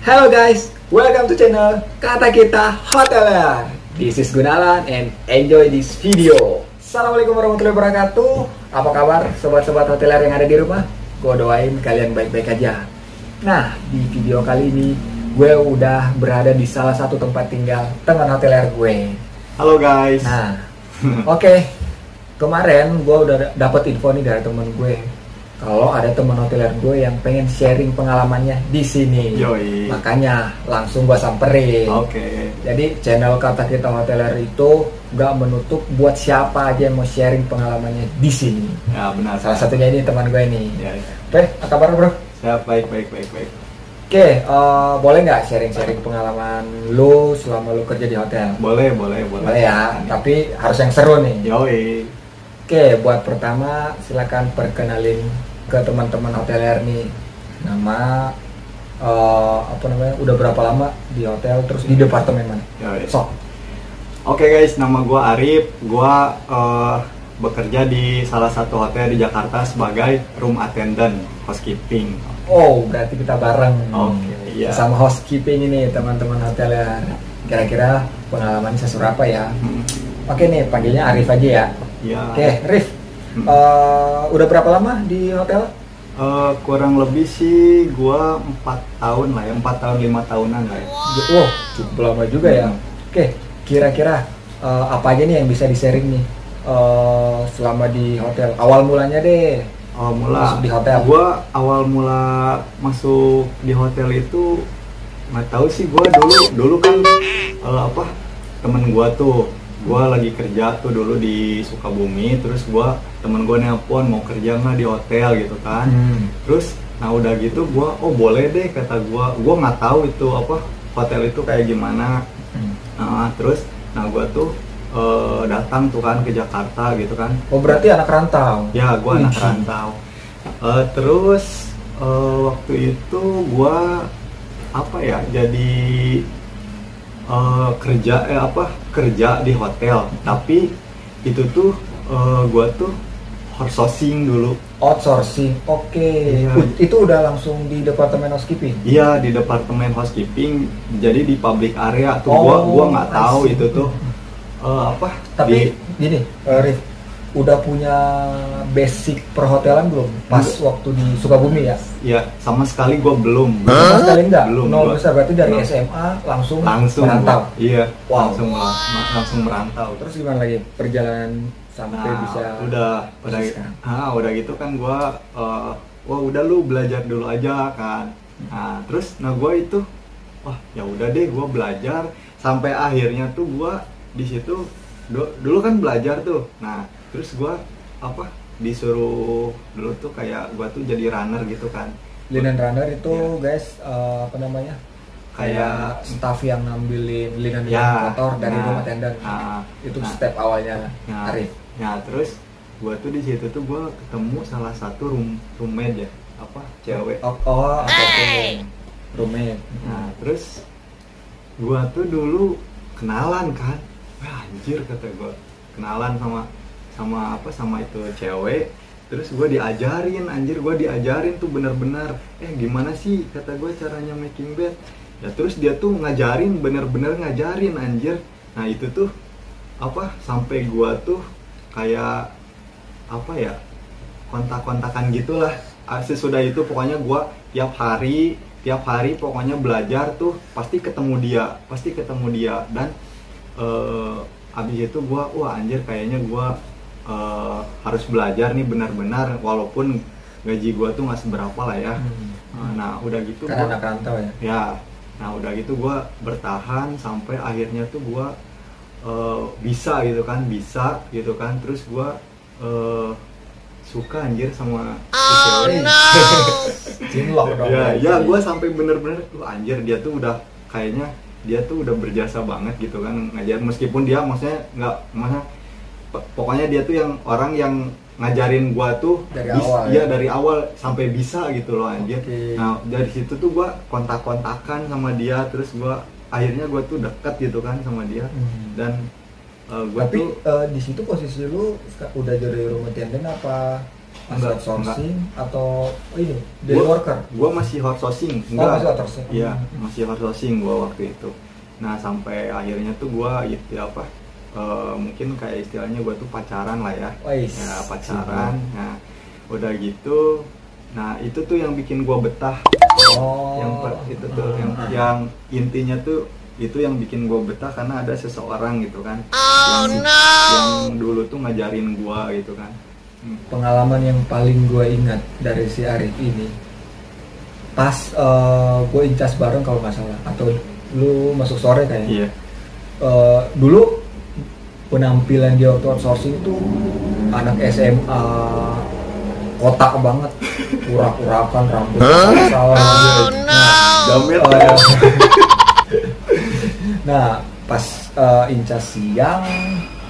Hello guys, welcome to channel Kata Kita Hoteler. This is Gunalan and enjoy this video. Assalamualaikum warahmatullahi wabarakatuh. Apa kabar sobat-sobat hoteler yang ada di rumah? Gue doain kalian baik-baik aja. Nah, di video kali ini gue udah berada di salah satu tempat tinggal teman hoteler gue. Halo guys. Nah, oke. Kemarin gue udah dapet info nih dari temen gue kalau ada teman hoteler gue yang pengen sharing pengalamannya di sini. Yoi. Makanya langsung gue samperin. Oke. Jadi channel Kata Kita Hoteler itu nggak menutup buat siapa aja yang mau sharing pengalamannya di sini. Ya benar. Salah satunya ini teman gue nih. Ya. Oke, apa kabar bro? Siap, baik. Oke, boleh nggak sharing-sharing pengalaman lu selama lu kerja di hotel? Boleh. Boleh ya, tapi harus yang seru nih. Yoi. Oke, buat pertama silakan perkenalin ke teman-teman hoteler nih. Nama udah berapa lama di hotel, terus di departemen mana? Yoi. Sok. Oke guys, nama gua Arif. Gua bekerja di salah satu hotel di Jakarta sebagai room attendant, housekeeping. Oh, berarti kita bareng. Oke, iya. Sama housekeeping ini teman-teman hoteler. Kira-kira pengalaman sesuatu apa ya? Oke nih, panggilnya Arif aja ya. Iya. Oke, Rif. Udah berapa lama di hotel? Kurang lebih sih gua 4 tahun lah ya, 4 tahun 5 tahunan lah ya. Oh, cukup lama juga ya. Oke, kira-kira apa aja nih yang bisa di-sharing nih selama di hotel? Awal mulanya deh. Masuk di hotel. Gua awal mula masuk di hotel itu nggak tahu sih, gua dulu kan temen gua tuh. Gua lagi kerja tuh dulu di Sukabumi, terus temen gua nelpon mau kerja nggak di hotel gitu kan. Terus nah udah gitu gua boleh deh kata gua nggak tahu itu hotel itu kayak gimana. Terus gua tuh datang tuh kan ke Jakarta gitu kan. Oh, berarti anak rantau? Ya, gua anak rantau. Terus waktu itu gua jadi kerja di hotel, tapi itu tuh gua tuh outsourcing dulu. Outsourcing, oke. Iya. Itu udah langsung di departemen housekeeping? Iya, di departemen housekeeping, jadi di public area tuh. Gua nggak tahu itu tuh Tapi gini, Rif, udah punya basic perhotelan belum? Pas waktu di Sukabumi ya? Ya, sama sekali gua belum. Sama sekali enggak? Belum. Nol besar, berarti dari Belum. SMA langsung merantau. Iya, Wow. langsung merantau. Terus gimana lagi perjalanan sampai bisa? Udah gitu kan gua udah lu belajar dulu aja kan. Terus gua itu ya udah deh, gua belajar sampai akhirnya tuh gua di situ dulu kan belajar tuh. Nah, terus gua disuruh dulu tuh kayak gua tuh jadi runner gitu kan. Linen runner itu Ya. guys, kayak staff yang ngambilin linen Ya, kotor dari room attendant. Itu step awalnya Arif. Nah, terus gua tuh di situ tuh gua ketemu salah satu roommate ya, cewek. Roommate. Nah, terus gua tuh dulu kenalan kan. Wah, anjir kata gua. Kenalan sama itu cewek. Terus gua diajarin tuh bener-bener. Gimana sih kata gua caranya making bed? Ya terus dia tuh bener-bener ngajarin anjir. Nah, itu tuh sampai gua tuh kayak kontak-kontakan gitulah. Sesudah itu pokoknya gua tiap hari pokoknya belajar tuh pasti ketemu dia dan abis itu gua anjir kayaknya gua harus belajar nih benar-benar walaupun gaji gua tuh nggak seberapa lah ya. Nah udah gitu karena anak rantau ya. Ya, nah udah gitu gua bertahan sampai akhirnya tuh gua bisa gitu kan terus gua suka anjir sama cewek. Cinlok dong. Ya gua sampai bener-bener anjir dia tuh udah kayaknya dia tuh udah berjasa banget gitu kan ngajarin, meskipun dia pokoknya dia tuh orang yang ngajarin gua tuh dari awal sampai bisa gitu loh anjir. Okay. Nah, dari situ tuh gua kontak-kontakan sama dia, terus akhirnya gua tuh deket gitu kan sama dia. Dan Tapi di situ posisi lu udah jadi room attendant apa Masih Enggak, outsourcing atau ini daily worker? Gua masih outsourcing. Masih outsourcing. Iya, masih outsourcing gua waktu itu. Nah, sampai akhirnya tuh gua ya apa? Mungkin kayak istilahnya gua tuh pacaran lah ya. Wais, Ya, pacaran. Nah, udah gitu. Nah, itu tuh yang bikin gua betah. Itu tuh yang intinya tuh itu yang bikin gua betah karena ada seseorang gitu kan. Yang dulu tuh ngajarin gua gitu kan. Pengalaman yang paling gue ingat dari si Arif ini pas gue incas bareng kalau nggak salah, atau lu masuk sore kayaknya. Iya. Dulu penampilan dia waktu outsourcing itu anak SMA, kotak banget, urak-urakan rambut salah. Gamit Nah, pas incas siang,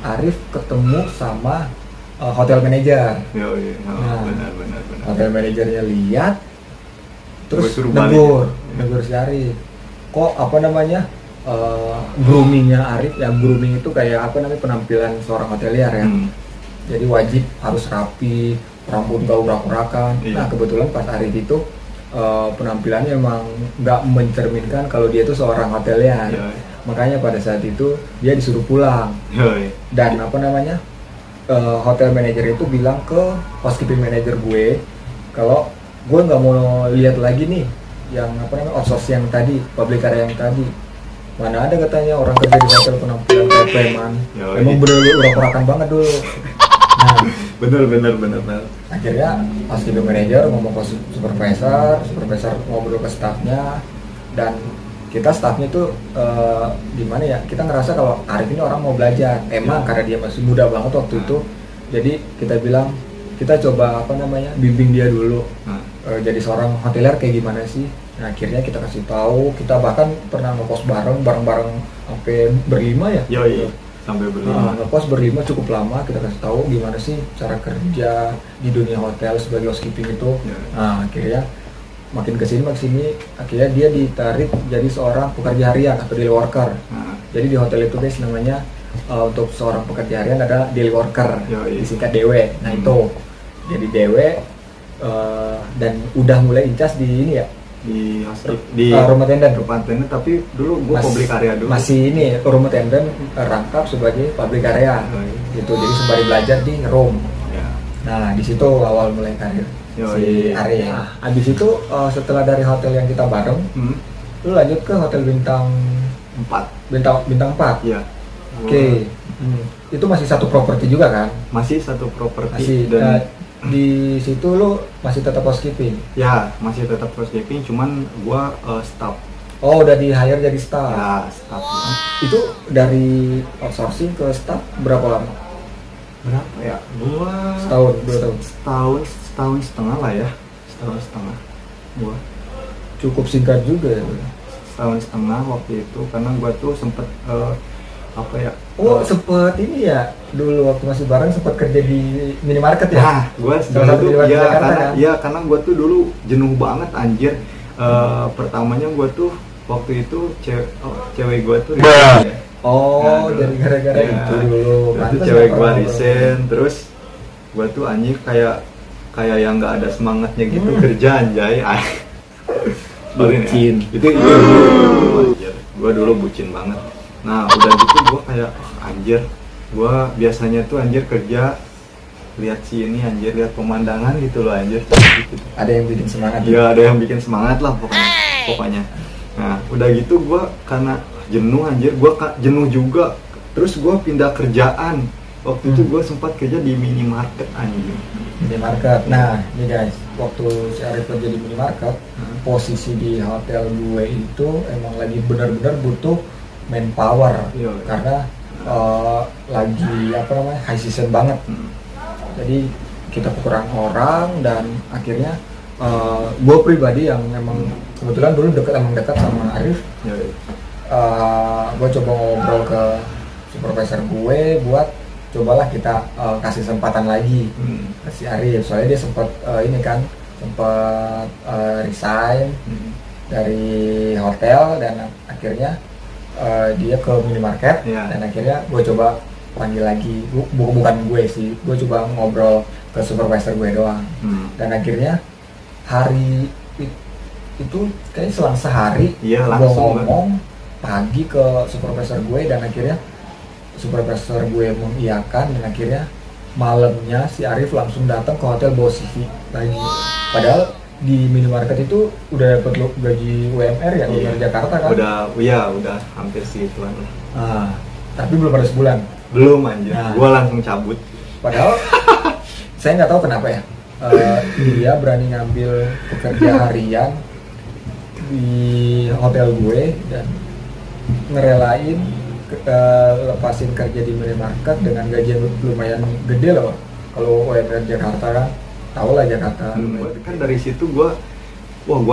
Arif ketemu sama hotel manager. Benar. Hotel manajernya lihat, terus Gua suruh balik. negur si Arif. Kok apa namanya groomingnya Arif? Ya grooming itu kayak apa namanya penampilan seorang hotelier ya. Jadi wajib harus rapi, rambut gak urak-urakan. Iya. Nah kebetulan pas Arif itu penampilannya emang nggak mencerminkan kalau dia itu seorang hotelier. Iya. Makanya pada saat itu dia disuruh pulang. Iya. Dan apa namanya hotel manager itu bilang ke housekeeping manager gue kalau gue nggak mau lihat lagi nih yang apa namanya outsource yang tadi, public area yang tadi. Mana ada katanya orang kerja di hotel penampilan kayak preman. Emang bener-bener urak-urakan banget dulu. Nah, bener. akhirnya housekeeping manager ngomong ke supervisor ngobrol ke staffnya, dan kita staffnya tuh di mana ya, kita ngerasa kalau Arif ini orang mau belajar emang karena dia masih muda banget waktu itu. Jadi kita bilang kita coba apa namanya bimbing dia dulu jadi seorang hotelier kayak gimana sih. Nah akhirnya kita kasih tahu, kita bahkan pernah ngekos bareng sampai berlima ya. Iya, sampai berlima. Ngekos berlima cukup lama, kita kasih tahu gimana sih cara kerja di dunia hotel sebagai housekeeping itu. Nah akhirnya makin kesini akhirnya dia ditarik jadi seorang pekerja harian atau daily worker. Jadi di hotel itu guys namanya untuk seorang pekerja harian ada daily worker, disingkat DW. Nah itu jadi DW dan udah mulai incas di ini ya, di rumah tenden. Tapi dulu gua public area dulu. Masih ini rumah tenden rangkap sebagai public area gitu. Jadi sembari belajar di room. Nah di situ awal mulai karir si Arif. Nah, abis itu setelah dari hotel yang kita bareng, lu lanjut ke hotel bintang 4. Bintang 4. Iya. Oke. Itu masih satu properti juga kan? Masih satu properti. Masih, dan di situ lu masih tetap housekeeping? Ya, masih tetap housekeeping, cuman gua staff. Oh, udah di hire jadi staff? Ya, staff. Itu dari outsourcing ke staff berapa lama? Berapa ya? Gua setahun, 2 tahun? Setahun setengah lah ya. Setahun setengah. Gua cukup singkat juga ya? Setahun setengah waktu itu, karena gua tuh sempet apa ya? Sempet ini ya, dulu waktu masih bareng sempet kerja di minimarket ya? Nah, gua dulu karena gua tuh dulu jenuh banget anjir. Pertamanya gua tuh waktu itu cewek gua tuh resign ya. Jadi gara-gara itu dulu. Itu cewek gua resign, terus gua tuh anjir kayak yang nggak ada semangatnya gitu kerja anjay. Bucin. Itu anjir. Gua dulu bucin banget. Nah udah gitu gue kayak anjir, gue biasanya tuh anjir kerja lihat sini anjir, lihat pemandangan gitu loh anjir gitu. Ada yang bikin semangat? Iya, ada yang bikin semangat lah pokoknya. Nah udah gitu gue karena jenuh anjir, gue jenuh juga, terus gue pindah kerjaan. Waktu itu gue sempat kerja di minimarket anjir. Minimarket. Nah ini guys, waktu si Arif kerja di minimarket, posisi di hotel gue itu emang lagi benar-benar butuh manpower. Karena lagi apa namanya high season banget. Jadi kita kekurangan orang, dan akhirnya gue pribadi yang emang kebetulan dulu dekat sama Arif, gue coba ngobrol ke supervisor gue buat cobalah kita kasih kesempatan lagi ke si Arif, soalnya dia sempat resign dari hotel, dan akhirnya dia ke minimarket. Dan akhirnya gue coba panggil lagi, bukan gue sih, gue coba ngobrol ke ke supervisor gue doang. Dan akhirnya hari itu kayak selang sehari Iya, gue langsung ngomong pagi ke supervisor gue, dan akhirnya supervisor gue mengiyakan, dan akhirnya malamnya si Arif langsung datang ke hotel bawa CV lagi. Padahal di minimarket itu udah dapat gaji UMR ya, UMR Jakarta kan? Udah hampir segituan lah. Tapi belum ada sebulan. Belum anjir, Nah. gua langsung cabut. Padahal saya nggak tahu kenapa ya, dia berani ngambil pekerja harian di hotel gue dan ngerelain lepasin kerja di minimarket dengan gaji yang lumayan gede loh. Kalau UMR Jakarta kan, tau lah Jakarta. Kan dari situ gua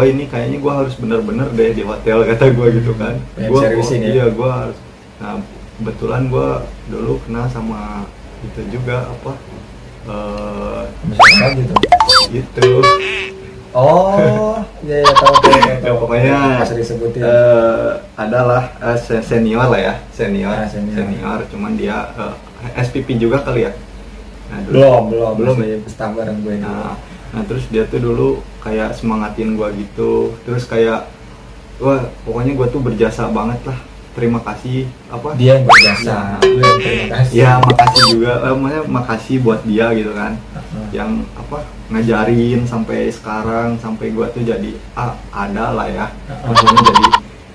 ini kayaknya gua harus bener-bener deh di hotel, kata gua gitu kan. Servicing ya? Iya, gua harus. Nah, kebetulan gua dulu kenal sama itu juga Misalnya gitu. gitu. Oh, iya tahu. Ya, pokoknya masih disebutin. Adalah senior lah ya, senior. Cuman dia SPP juga kali ya. Nah, belum ya, staff bareng gue. Nah, terus dia tuh dulu kayak semangatin gua gitu, terus kayak pokoknya gua tuh berjasa banget lah, terima kasih dia yang berjasa, lu yang terima kasih. Ya makasih juga, makasih buat dia gitu kan, yang ngajarin sampai sekarang, sampai gua tuh jadi ada lah ya, maksudnya jadi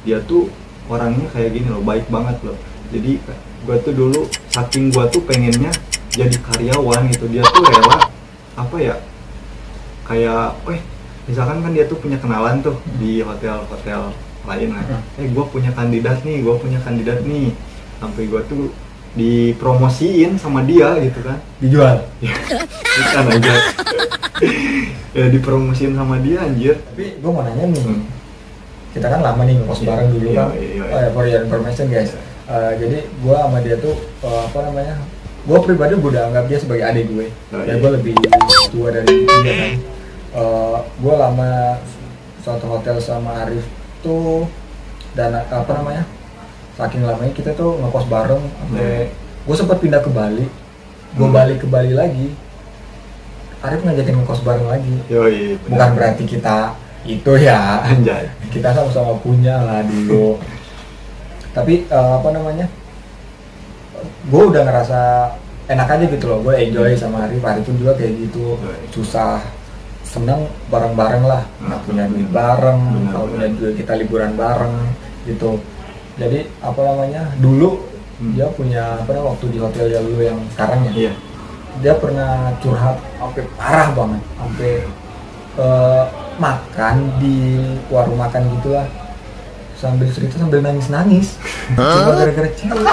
dia tuh orangnya kayak gini loh, baik banget loh. Jadi gua tuh dulu saking gua tuh pengennya jadi karyawan gitu, dia tuh rela kayak misalkan kan dia tuh punya kenalan tuh di hotel-hotel lain kan, gue punya kandidat nih, sampai gue tuh dipromosiin sama dia gitu kan, dijual bukan aja ya, dipromosiin sama dia anjir. Tapi gue mau nanya nih, kita kan lama nih ngekos bareng dulu kan, for your information guys. Jadi gue sama dia tuh gue pribadi udah anggap dia sebagai adik gue, dan gue lebih tua dari dia kan. Gue lama suatu hotel sama Arif tuh, dan saking lamanya kita tuh ngekos bareng sampai gue sempat pindah ke Bali, gue balik ke Bali lagi, Arif ngajakin ngekos bareng lagi. Bukan berarti kita itu ya, anjay, kita sama-sama punya lah dulu. Tapi gue udah ngerasa enak aja gitu loh, gue enjoy sama Arif pun juga kayak gitu, susah seneng bareng-bareng lah, punya duit bareng, kalau punya duit kita liburan bareng gitu. Jadi dulu dia punya waktu di hotel ya dulu yang sekarang ya, dia pernah curhat sampai parah banget, sampai makan di warung makan gitulah, sambil cerita sambil nangis cuma gara-gara cewek.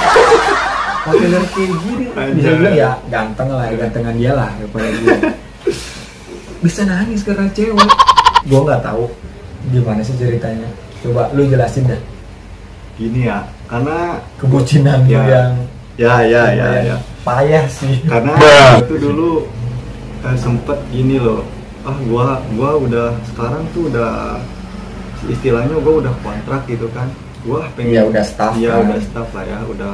Hoteler kayak gini bisa bilang ya ganteng lah, gantengan dia lah daripada dia. Bisa nangis karena cewek. Gue nggak tahu gimana sih ceritanya, coba lu jelasin dah. Gini ya, karena kebucinan lu yang ya payah sih. Karena itu dulu sempet gini loh, gua udah sekarang tuh udah istilahnya gua udah kontrak gitu kan, gua pengen udah staff udah staff lah ya, udah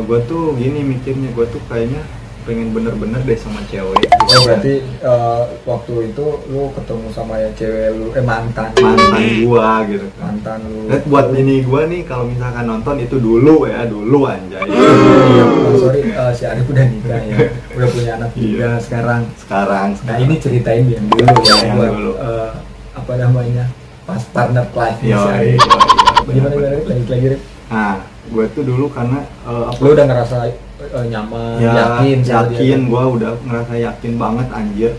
gua tuh gini mikirnya, gua tuh kayaknya pengen bener-bener deh sama cewek gitu. Berarti waktu itu lu ketemu sama ya cewek lu, mantan gua gitu kan. Mantan lu. Buat ini gua nih kalau misalkan nonton itu dulu anjay. Sorry, si Arif udah nikah ya, udah punya anak juga sekarang. Nah ini ceritain yang dulu ya, yang buat dulu. Pas partner life si Arif. Gimana lanjut lagi Rif? Nah, gue tuh dulu karena lu udah ngerasa nyaman, yakin gue udah ngerasa yakin banget anjir.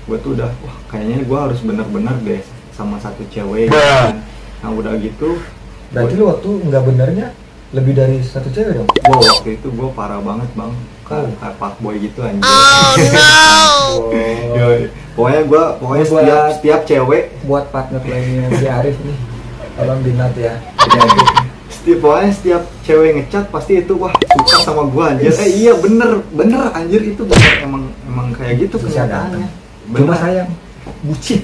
Gue tuh udah kayaknya gue harus bener-bener deh sama satu cewek kan. Nah udah gitu berarti lu waktu nggak benernya lebih dari satu cewek dong? Gue waktu itu gue parah banget bang, kayak fuckboy gitu anjir. Pokoknya setiap cewek buat partner lainnya si Arif nih, tolong dinat ya. Pokoknya setiap cewek ngechat pasti itu suka sama gua anjir. Iya bener anjir, itu bener, emang kayak gitu kenyataannya. Cuma sayang bucin.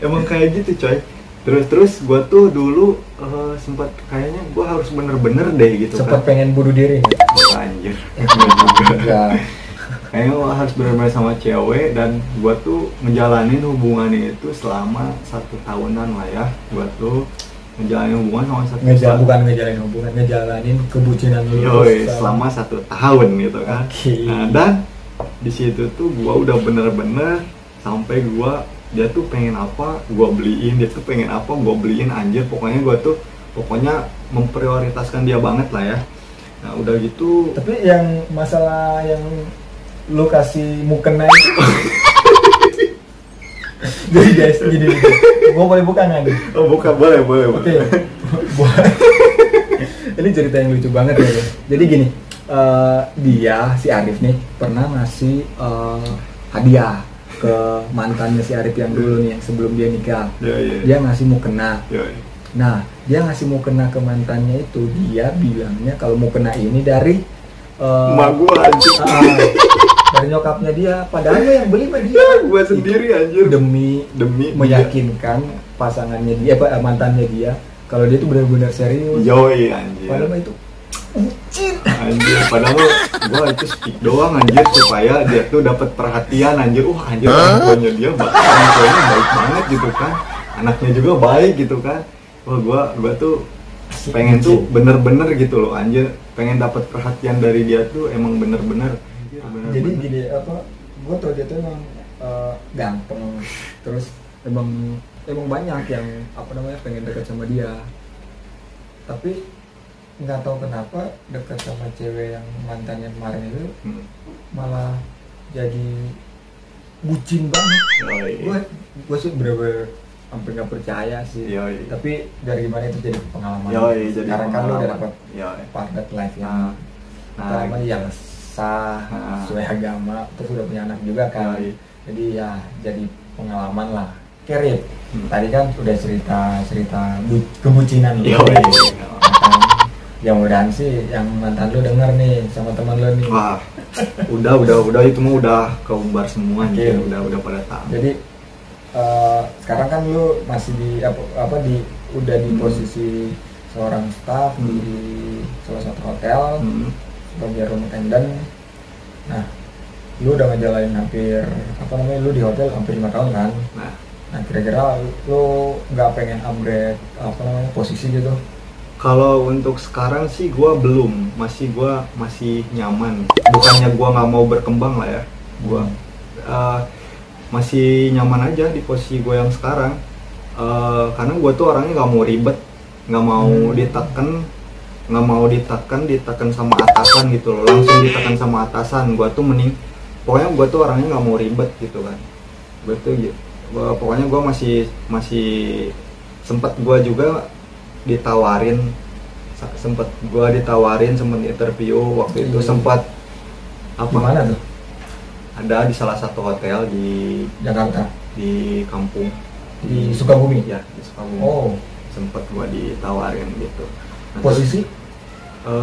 Emang kayak gitu coy. Terus gua tuh dulu sempat kayaknya gua harus bener-bener deh gitu. Sempat pengen bunuh diri nggak? Anjir. Enggak. kayaknya gua harus benar-benar sama cewek, dan gua tuh ngejalanin hubungannya itu selama 1 tahunan lah ya. Gua tuh ngejalanin hubungan sama bukan ngejalanin hubungan, ngejalanin kebucinan lu selama 1 tahun gitu kan. Okay. Nah, dan di situ tuh gua udah bener-bener sampai dia tuh pengen apa gua beliin, dia tuh pengen apa gua beliin, anjir. Pokoknya memprioritaskan dia banget lah ya. Nah udah gitu. Tapi yang masalah yang lu kasih mukena itu jadi guys, gini gua boleh buka nggak nih? Oh buka, boleh. Oke. Ini cerita yang lucu banget ya guys. Jadi gini, dia si Arif nih pernah ngasih hadiah ke mantannya si Arif yang dulu nih, yang sebelum dia nikah. Dia ngasih mukena. Nah, dia ngasih mukena ke mantannya itu, dia bilangnya kalau mukena ini dari emak gua anjir. Dari nyokapnya dia, padahal yang beli mah dia. Gua sendiri anjir. Demi meyakinkan pasangannya dia, mantannya dia, kalau dia itu benar-benar serius. Yoi anjir. Padahal mah itu bucin. Anjir, padahal gua itu speak doang anjir supaya dia tuh dapat perhatian anjir. Anjir, orang tuanya dia baik banget gitu kan. Anaknya juga baik gitu kan. Gua tuh pengen tuh bener-bener gitu loh anjir, pengen dapat perhatian dari dia tuh emang bener-bener. Jadi gini gue tau dia tuh emang ganteng, terus emang banyak yang pengen dekat sama dia, tapi nggak tahu kenapa dekat sama cewek yang mantannya kemarin itu malah jadi bucin banget. Gue sih bener-bener hampir nggak percaya sih. Tapi dari mana itu jadi pengalaman. Sekarang kan lo udah dapat partner life yang yang sah, sesuai agama, terus udah punya anak juga kan. Jadi ya jadi pengalaman lah. Kerip. Tadi kan udah cerita kebucinan lo. Ya mudahan sih yang mantan lo denger nih sama teman lo nih. Wah, udah itu mah udah keumbar semua nih, udah pada tahu. Jadi sekarang kan lu masih udah di posisi seorang staff di salah satu hotel sebagai room attendant. Nah, lu udah ngejalanin lu di hotel hampir 5 tahun kan? Nah, kira-kira lu nggak pengen upgrade posisi gitu? Kalau untuk sekarang sih gua belum, gua masih nyaman. Bukannya gua nggak mau berkembang lah ya, gua masih nyaman aja di posisi gue yang sekarang, karena gue tuh orangnya nggak mau ribet, nggak mau ditekan sama atasan gitu loh, langsung ditekan sama atasan. Gue tuh pokoknya gue tuh orangnya nggak mau ribet gitu kan. Pokoknya gue masih sempet ditawarin interview waktu itu, sempat Mana tuh? Ada di salah satu hotel di Jakarta, di kampung di Sukabumi. Ya, di Sukabumi. Sempet gua ditawarin gitu. Posisi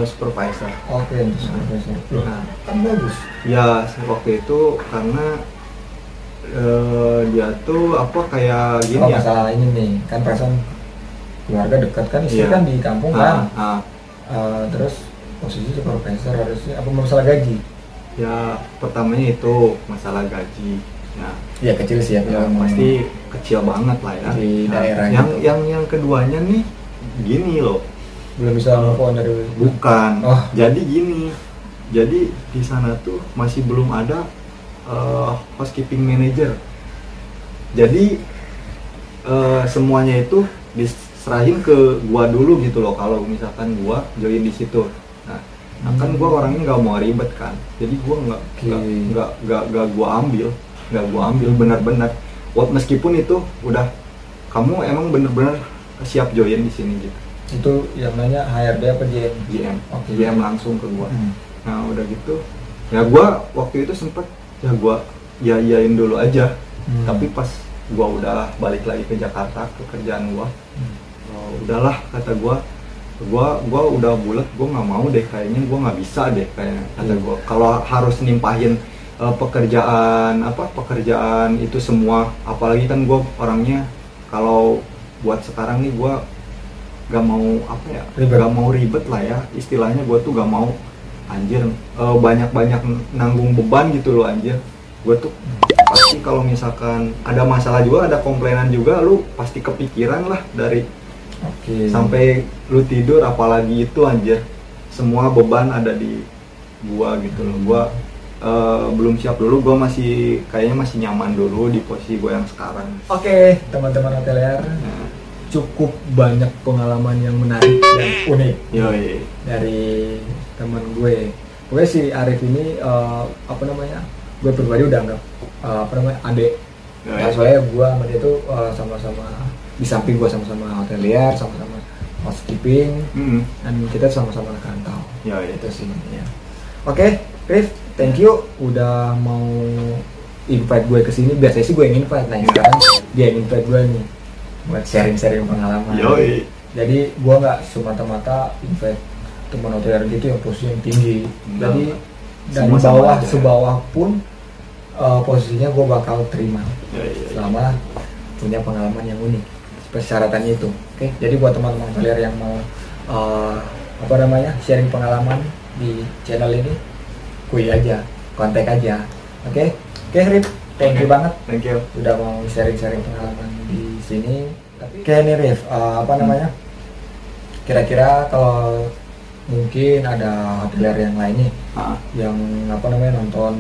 supervisor. Supervisor. Nah, kan bagus. Ya, waktu itu karena dia tuh kayak gini ya. Masalah ini nih, kan perasaan keluarga dekat kan, istri kan di kampung kan. Terus posisi supervisor harusnya masalah gaji? Ya pertamanya itu masalah gaji. Ya kecil sih ya. Pasti kecil banget lah ya. Di daerah. Yang keduanya nih gini loh. Belum bisa move on dari. Bukan. Jadi gini. Jadi di sana tuh masih belum ada housekeeping manager. Jadi semuanya itu diserahin ke gua dulu gitu loh. Kalau misalkan gua join di situ. Nah kan gue orangnya nggak mau ribet kan, jadi gue nggak gue ambil benar-benar. Meskipun itu udah kamu emang bener-bener siap join di sini gitu. Itu yang nanya HRD apa GM? GM langsung ke gue. Nah udah gitu, ya gue waktu itu sempet gue yayain dulu aja. Tapi pas gue udah balik lagi ke Jakarta ke kerjaan gue, udahlah kata gue udah bulat, gue nggak mau deh, kayaknya gue nggak bisa deh kayaknya, kata gue kalau harus nimpahin pekerjaan itu semua, apalagi kan gue orangnya kalau buat sekarang nih gue gak mau gak mau ribet lah ya istilahnya. Gue tuh gak mau anjir banyak-banyak nanggung beban gitu loh anjir. Gue tuh pasti kalau misalkan ada masalah juga, ada komplainan juga, lu pasti kepikiran lah dari sampai lu tidur, apalagi itu anjir. Semua beban ada di gua gitu loh. Gua belum siap dulu, gua kayaknya masih nyaman dulu di posisi gua yang sekarang. Oke, teman-teman hotelier, cukup banyak pengalaman yang menarik dan unik dari teman gue. Gue si Arif ini gue pribadi udah anggap adik. Nah, soalnya gue sama dia tuh sama-sama di samping gue sama-sama hotelier, sama-sama housekeeping, dan kita sama-sama anak rantau. Itu sih. Ya. Oke, Rif, thank you udah mau invite gue ke sini. Biasanya sih gue yang invite, nah sekarang dia yang invite gue nih buat sharing-sharing pengalaman. Jadi gue nggak semata-mata invite teman hotelier gitu yang posisi yang tinggi. Jadi dari bawah sebawah pun posisinya gue bakal terima selama punya pengalaman yang unik. Persyaratannya itu. Oke, jadi buat teman-teman hotelier yang mau sharing pengalaman di channel ini, kuy aja, kontak aja. Oke, Rip, thank you banget. Thank you. Udah mau sharing-sharing pengalaman di sini. Tapi kayak nih Rif, kira-kira kalau mungkin ada hotelier yang lain nih, yang nonton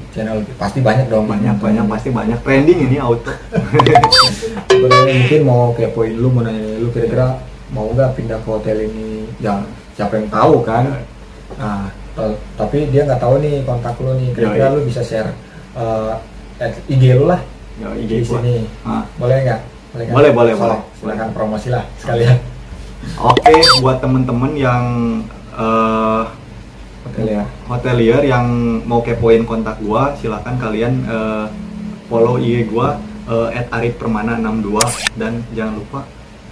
channel, pasti banyak dong. Pasti banyak. Trending ini auto. Mungkin mau kepoin lu, mau nanya lu kira-kira mau nggak pindah ke hotel ini? Ya siapa yang tahu kan. Nah, tapi dia nggak tahu nih kontak lu nih. Kira-kira lu bisa share IG lu lah IG di sini. Boleh nggak? Boleh. Silakan promosi lah sekalian. Oke, buat temen-temen yang hotelier yang mau kepoin kontak gua, silakan kalian follow IG gua @arifpermana62 dan jangan lupa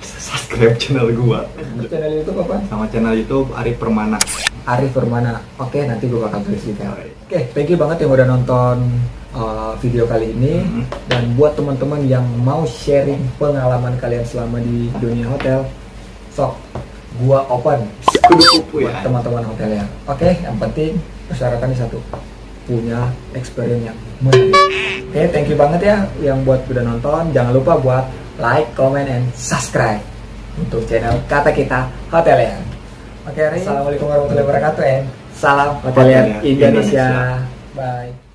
subscribe channel gua. Channel YouTube apa? Sama channel YouTube Arif Permana. Oke, nanti gua bakal tulis detail. Oke, thank you banget yang udah nonton video kali ini. Dan buat teman-teman yang mau sharing pengalaman kalian selama di dunia hotel, sok gua open buat teman-teman hotel ya. Oke, yang penting persyaratannya satu, punya experience yang menarik. Oke, thank you banget ya yang buat udah nonton. Jangan lupa buat like, comment, and subscribe untuk channel Kata Kita Hotelier. Oke, assalamualaikum warahmatullahi wabarakatuh, and salam hotelier Indonesia. Bye.